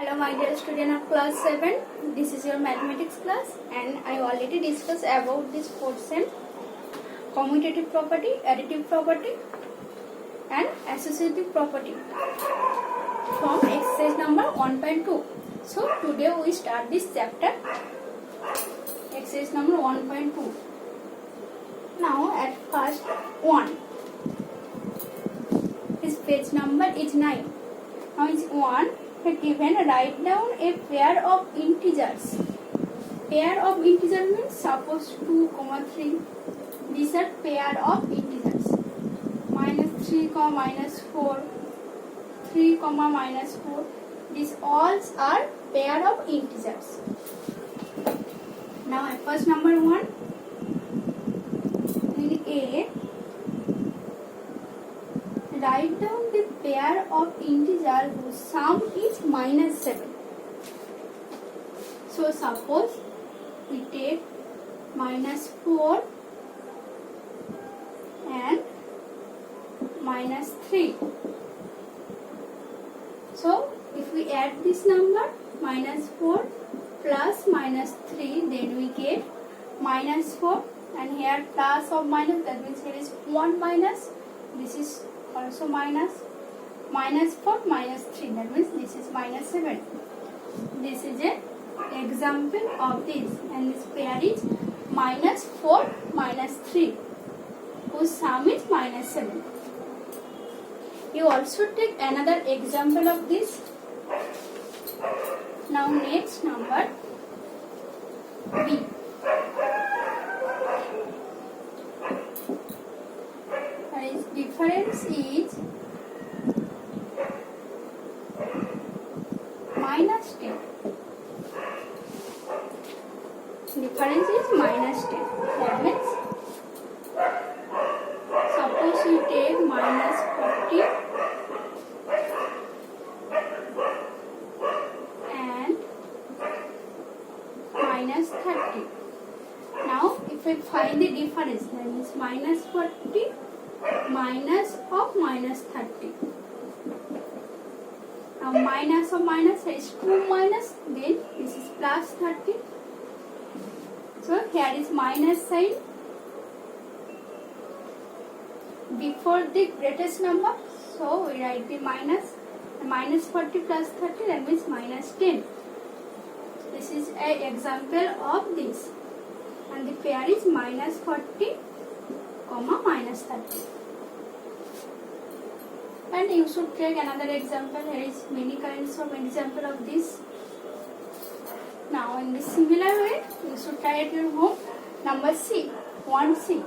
Hello my dear student of class 7, this is your mathematics class and I already discussed about this portion commutative property, additive property and associative property from exercise number 1.2. So today we start this chapter, exercise number 1.2. Now at first 1, his page number is 9. Now is 1. Given, write down a pair of integers. Pair of integers means suppose 2, 3. These are pair of integers. Minus 3, minus 4. 3, minus 4. These all are pair of integers. Now first number 1. In A, write down the pair of integers whose sum is minus 7. So suppose we take minus 4 and minus 3. So if we add this number minus 4 plus minus 3, then we get minus 4, and here plus or minus, that means here is 1 minus, this is also minus 4 minus 3, that means this is minus 7. This is an example of this, and this pair is minus 4 minus 3 whose sum is minus 7. You also take another example of this. Now next number B. Its difference is minus 10. Difference is minus 10. That means suppose you take minus 40 and minus 30. Now if we find the difference, that means minus 40 minus of minus 30. Now minus of minus is 2 minus, then this is plus 30. So here is minus sign before the greatest number. So we write the minus 40 plus 30, that means minus 10. This is an example of this. And the pair is minus 40, minus 30. And you should take another example. There is many kinds of example of this. Now in this similar way, you should try at your home. Number C, 1C.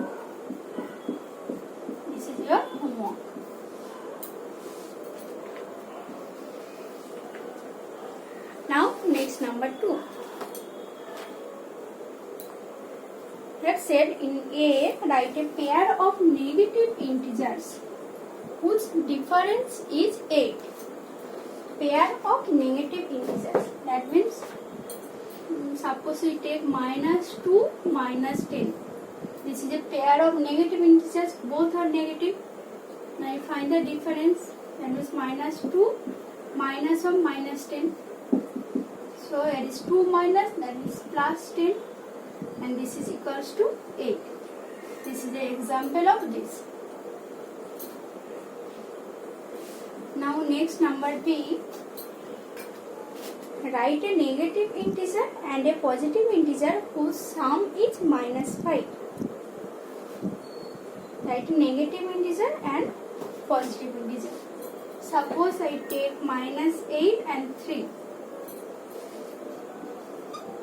This is your homework. Now next number 2. Let's say in A, write a pair of negative integers whose difference is 8. Pair of negative integers. That means suppose we take minus 2 minus 10. This is a pair of negative integers, both are negative. Now you find the difference, that means minus 2 minus of minus 10. So here is 2 minus, that is plus 10, and this is equals to 8. This is the example of this. Now next number B. Write a negative integer and a positive integer whose sum is minus 5. Write a negative integer and positive integer. Suppose I take minus 8 and 3.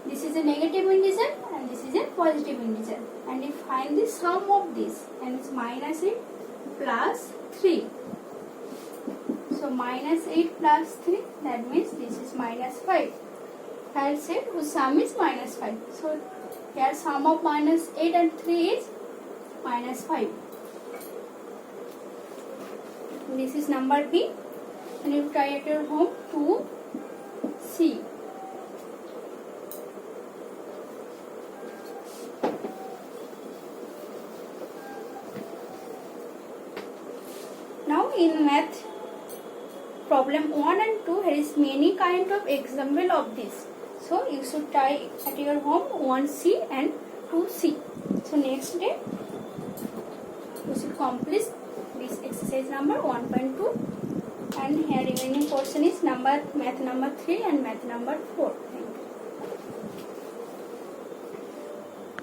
This is a negative integer and this is a positive integer. And if find the sum of this, and it's minus 8 plus 3. So minus 8 plus 3, that means this is minus 5. I said whose sum is minus 5. So here sum of minus 8 and 3 is minus 5. This is number B. And you try at your home. 2C. Now in math, problem 1 and 2 there is many kind of example of this. So you should try at your home 1C and 2C. So next day you should complete this exercise number 1.2, and here remaining portion is math number 3 and math number 4. Thank you.